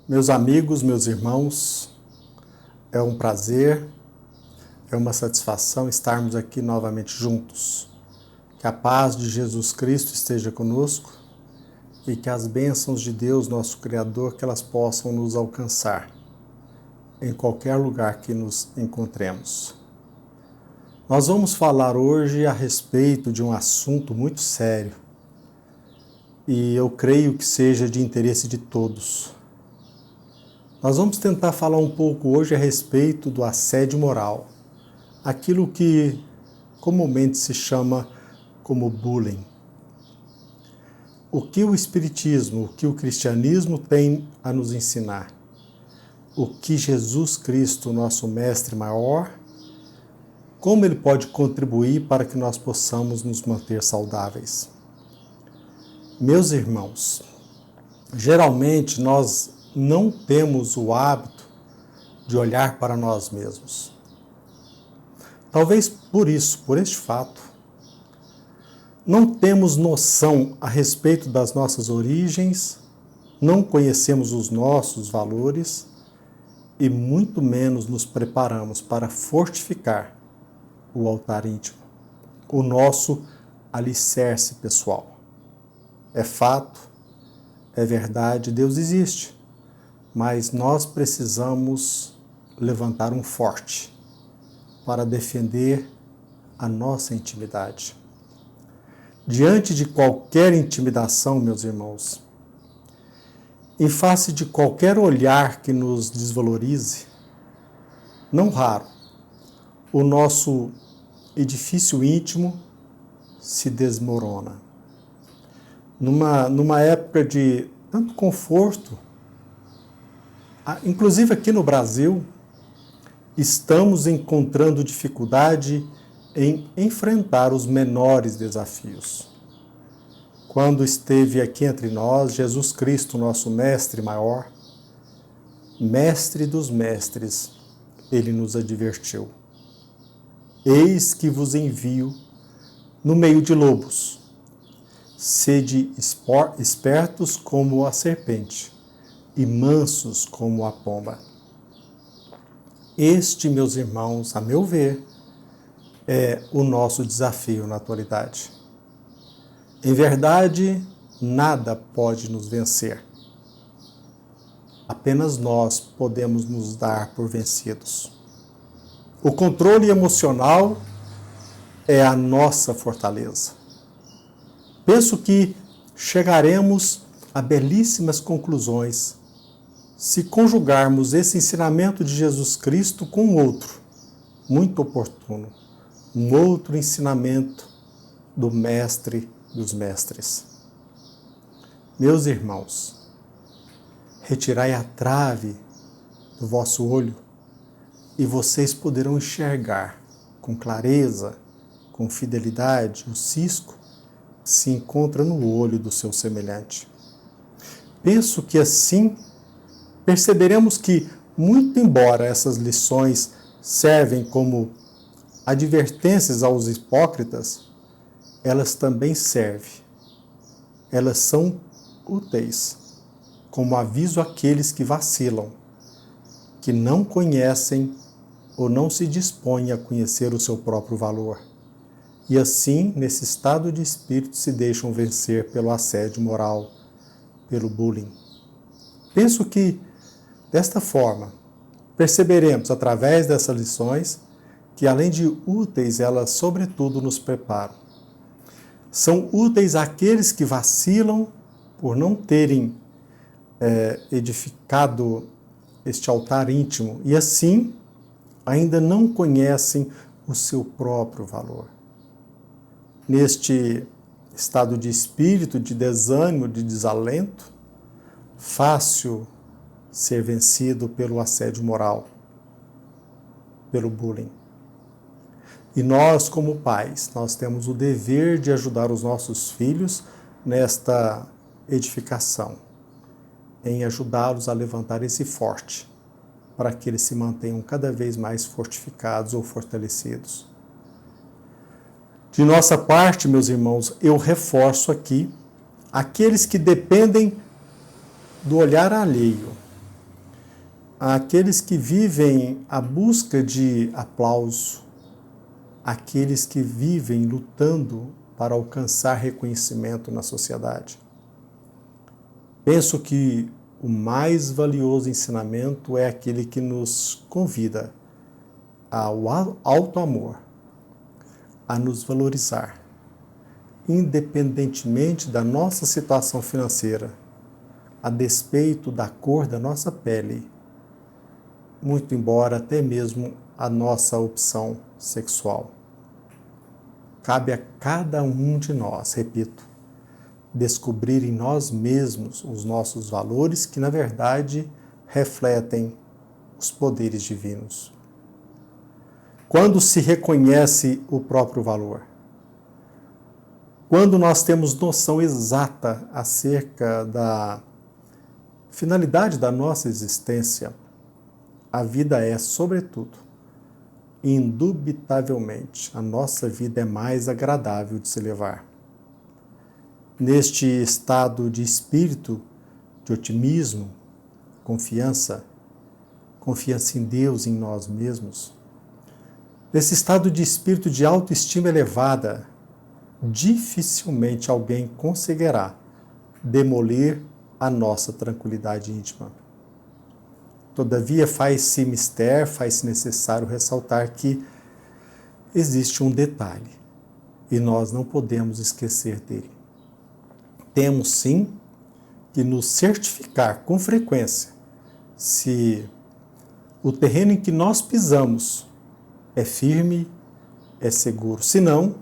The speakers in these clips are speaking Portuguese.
Meus amigos, meus irmãos, é um prazer, é uma satisfação estarmos aqui novamente juntos. Que a paz de Jesus Cristo esteja conosco e que as bênçãos de Deus, nosso Criador, que elas possam nos alcançar em qualquer lugar que nos encontremos. Nós vamos falar hoje a respeito de um assunto muito sério e eu creio que seja de interesse de todos. Nós vamos tentar falar um pouco hoje a respeito do assédio moral, aquilo que comumente se chama como bullying. O que o Espiritismo, o que o cristianismo tem a nos ensinar? O que Jesus Cristo, nosso Mestre maior, como ele pode contribuir para que nós possamos nos manter saudáveis? Meus irmãos, geralmente nós não temos o hábito de olhar para nós mesmos. Talvez por isso, por este fato, não temos noção a respeito das nossas origens, não conhecemos os nossos valores e muito menos nos preparamos para fortificar o altar íntimo, o nosso alicerce pessoal. É fato, é verdade, Deus existe. Mas nós precisamos levantar um forte para defender a nossa intimidade. Diante de qualquer intimidação, meus irmãos, em face de qualquer olhar que nos desvalorize, não raro, o nosso edifício íntimo se desmorona. Numa época de tanto conforto, inclusive aqui no Brasil, estamos encontrando dificuldade em enfrentar os menores desafios. Quando esteve aqui entre nós, Jesus Cristo, nosso Mestre maior, Mestre dos Mestres, ele nos advertiu. Eis que vos envio no meio de lobos. Sede espertos como a serpente e mansos como a pomba. Este, meus irmãos, a meu ver, é o nosso desafio na atualidade. Em verdade, nada pode nos vencer. Apenas nós podemos nos dar por vencidos. O controle emocional é a nossa fortaleza. Penso que chegaremos a belíssimas conclusões se conjugarmos esse ensinamento de Jesus Cristo com outro, muito oportuno, um outro ensinamento do Mestre dos Mestres. Meus irmãos, retirai a trave do vosso olho e vocês poderão enxergar com clareza, com fidelidade, o cisco que se encontra no olho do seu semelhante. Penso que assim perceberemos que, muito embora essas lições servem como advertências aos hipócritas, elas também servem. Elas são úteis como aviso àqueles que vacilam, que não conhecem ou não se dispõem a conhecer o seu próprio valor. E assim, nesse estado de espírito, se deixam vencer pelo assédio moral, pelo bullying. Penso que, desta forma, perceberemos, através dessas lições, que além de úteis, elas sobretudo nos preparam. São úteis àqueles que vacilam por não terem edificado este altar íntimo e assim ainda não conhecem o seu próprio valor. Neste estado de espírito, de desânimo, de desalento, fácil ser vencido pelo assédio moral, pelo bullying. E nós, como pais, nós temos o dever de ajudar os nossos filhos nesta edificação, em ajudá-los a levantar esse forte, para que eles se mantenham cada vez mais fortificados ou fortalecidos. De nossa parte, meus irmãos, eu reforço aqui aqueles que dependem do olhar alheio, àqueles que vivem à busca de aplauso, àqueles que vivem lutando para alcançar reconhecimento na sociedade. Penso que o mais valioso ensinamento é aquele que nos convida ao alto amor, a nos valorizar, independentemente da nossa situação financeira, a despeito da cor da nossa pele, muito embora até mesmo a nossa opção sexual. Cabe a cada um de nós, repito, descobrir em nós mesmos os nossos valores que, na verdade, refletem os poderes divinos. Quando se reconhece o próprio valor, quando nós temos noção exata acerca da finalidade da nossa existência, a vida é, sobretudo, indubitavelmente, a nossa vida é mais agradável de se levar. Neste estado de espírito, de otimismo, confiança em Deus, em nós mesmos, nesse estado de espírito de autoestima elevada, dificilmente alguém conseguirá demolir a nossa tranquilidade íntima. Todavia, faz-se necessário ressaltar que existe um detalhe, e nós não podemos esquecer dele. Temos, sim, que nos certificar com frequência se o terreno em que nós pisamos é firme, é seguro. Se não,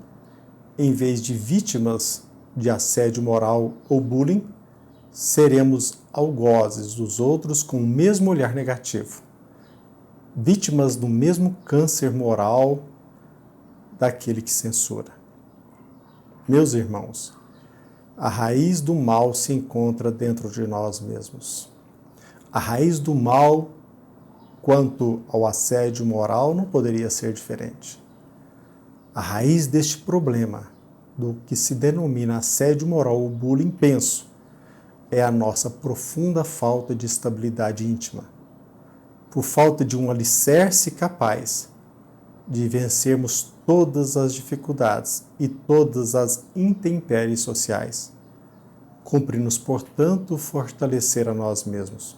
em vez de vítimas de assédio moral ou bullying, seremos algozes dos outros com o mesmo olhar negativo, vítimas do mesmo câncer moral daquele que censura. Meus irmãos, a raiz do mal se encontra dentro de nós mesmos. A raiz do mal, quanto ao assédio moral, não poderia ser diferente. A raiz deste problema, do que se denomina assédio moral ou bullying, penso, é a nossa profunda falta de estabilidade íntima, por falta de um alicerce capaz de vencermos todas as dificuldades e todas as intempéries sociais. Cumpre-nos, portanto, fortalecer a nós mesmos.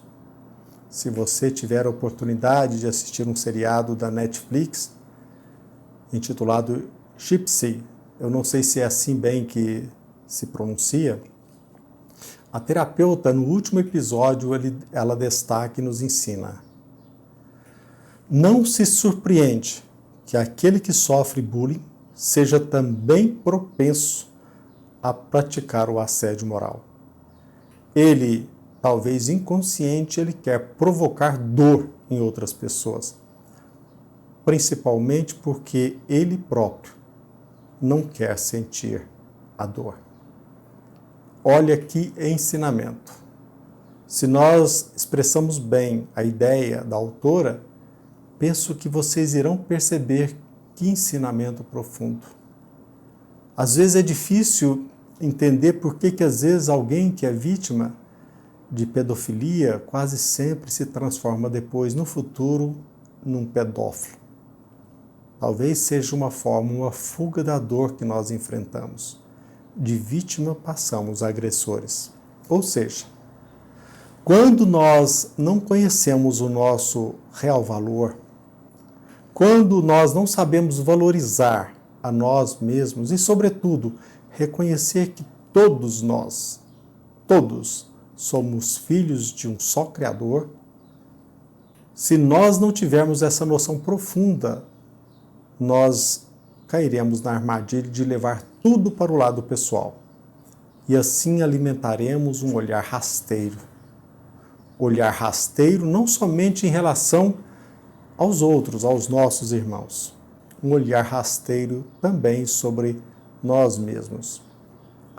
Se você tiver a oportunidade de assistir um seriado da Netflix, intitulado Gypsy, eu não sei se é assim bem que se pronuncia, a terapeuta, no último episódio, ela destaca e nos ensina: não se surpreende que aquele que sofre bullying seja também propenso a praticar o assédio moral. Ele, talvez inconsciente, ele quer provocar dor em outras pessoas, principalmente porque ele próprio não quer sentir a dor. Olha que ensinamento. Se nós expressamos bem a ideia da autora, penso que vocês irão perceber que ensinamento profundo. Às vezes é difícil entender por que às vezes alguém que é vítima de pedofilia quase sempre se transforma depois, no futuro, num pedófilo. Talvez seja uma fuga da dor que nós enfrentamos. De vítima passamos a agressores. Ou seja, quando nós não conhecemos o nosso real valor, quando nós não sabemos valorizar a nós mesmos e, sobretudo, reconhecer que todos nós, todos, somos filhos de um só Criador, se nós não tivermos essa noção profunda, nós cairemos na armadilha de levar tudo para o lado pessoal. E assim alimentaremos um olhar rasteiro. Olhar rasteiro não somente em relação aos outros, aos nossos irmãos. Um olhar rasteiro também sobre nós mesmos.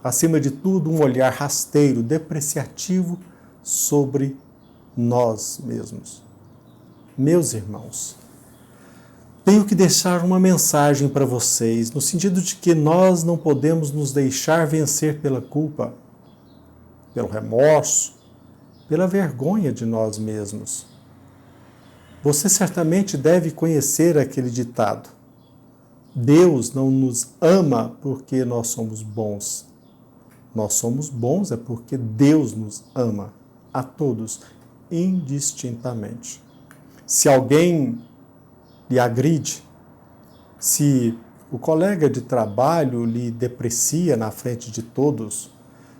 Acima de tudo, um olhar rasteiro, depreciativo sobre nós mesmos. Meus irmãos, tenho que deixar uma mensagem para vocês, no sentido de que nós não podemos nos deixar vencer pela culpa, pelo remorso, pela vergonha de nós mesmos. Você certamente deve conhecer aquele ditado: Deus não nos ama porque nós somos bons. Nós somos bons é porque Deus nos ama, a todos, indistintamente. Se alguém lhe agride, se o colega de trabalho lhe deprecia na frente de todos,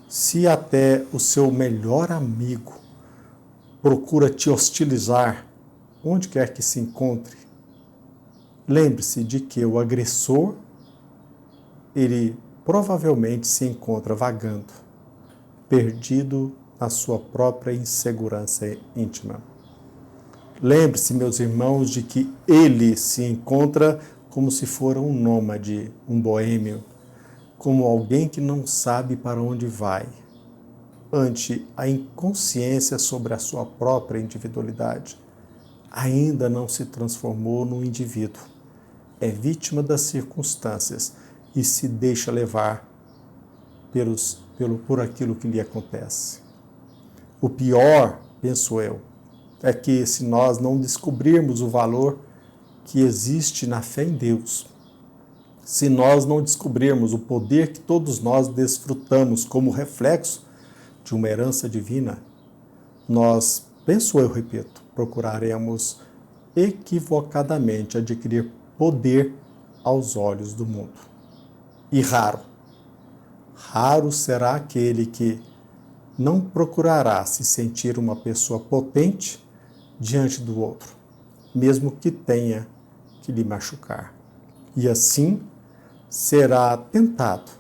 se até o seu melhor amigo procura te hostilizar, onde quer que se encontre, lembre-se de que o agressor, ele provavelmente se encontra vagando, perdido na sua própria insegurança íntima. Lembre-se, meus irmãos, de que ele se encontra como se fora um nômade, um boêmio, como alguém que não sabe para onde vai, ante a inconsciência sobre a sua própria individualidade. Ainda não se transformou num indivíduo. É vítima das circunstâncias e se deixa levar por aquilo que lhe acontece. O pior, penso eu, é que se nós não descobrirmos o valor que existe na fé em Deus, se nós não descobrirmos o poder que todos nós desfrutamos como reflexo de uma herança divina, nós, penso eu, repito, procuraremos equivocadamente adquirir poder aos olhos do mundo. E raro será aquele que não procurará se sentir uma pessoa potente diante do outro, mesmo que tenha que lhe machucar. E assim será tentado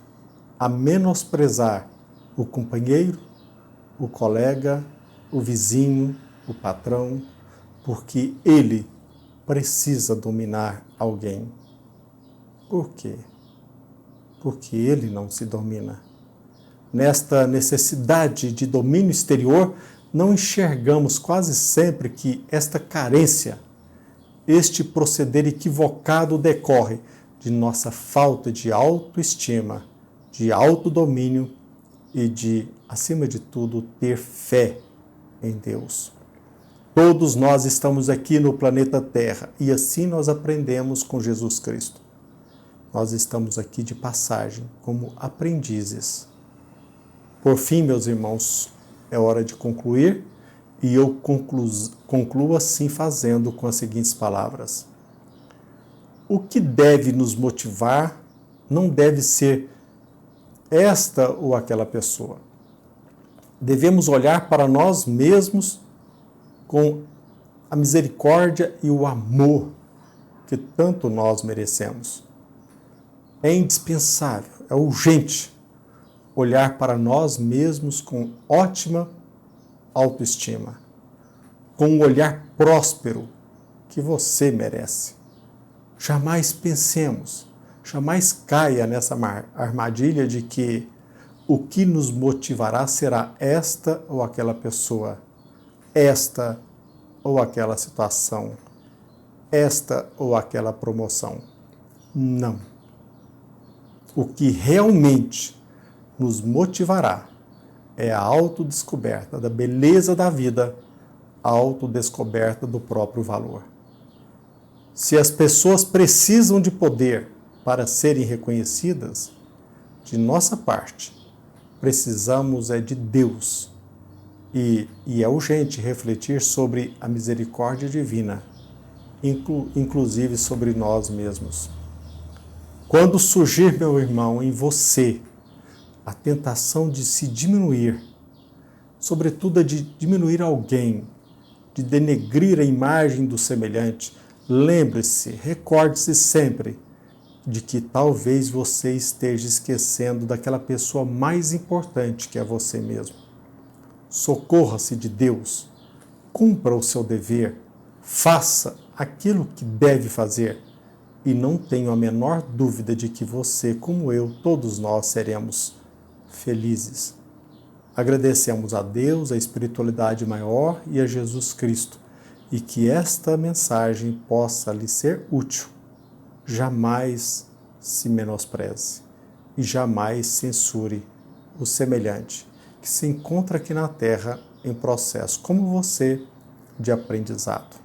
a menosprezar o companheiro, o colega, o vizinho, o patrão, porque ele precisa dominar alguém. Por quê? Porque ele não se domina. Nesta necessidade de domínio exterior, não enxergamos quase sempre que esta carência, este proceder equivocado decorre de nossa falta de autoestima, de autodomínio e de, acima de tudo, ter fé em Deus. Todos nós estamos aqui no planeta Terra e assim nós aprendemos com Jesus Cristo. Nós estamos aqui de passagem, como aprendizes. Por fim, meus irmãos, é hora de concluir e eu concluo assim fazendo com as seguintes palavras. O que deve nos motivar não deve ser esta ou aquela pessoa. Devemos olhar para nós mesmos com a misericórdia e o amor que tanto nós merecemos. É indispensável, é urgente olhar para nós mesmos com ótima autoestima, com um olhar próspero que você merece. Jamais pensemos, jamais caia nessa armadilha de que o que nos motivará será esta ou aquela pessoa, esta ou aquela situação, esta ou aquela promoção. Não. O que realmente nos motivará é a autodescoberta da beleza da vida, a autodescoberta do próprio valor. Se as pessoas precisam de poder para serem reconhecidas, de nossa parte, precisamos é de Deus. E é urgente refletir sobre a misericórdia divina, inclusive sobre nós mesmos. Quando surgir, meu irmão, em você a tentação de se diminuir, sobretudo a de diminuir alguém, de denegrir a imagem do semelhante, lembre-se, recorde-se sempre de que talvez você esteja esquecendo daquela pessoa mais importante que é você mesmo. Socorra-se de Deus, cumpra o seu dever, faça aquilo que deve fazer e não tenho a menor dúvida de que você, como eu, todos nós seremos felizes. Agradecemos a Deus, a espiritualidade maior e a Jesus Cristo, e que esta mensagem possa lhe ser útil. Jamais se menospreze e jamais censure o semelhante que se encontra aqui na Terra em processo, como você, de aprendizado.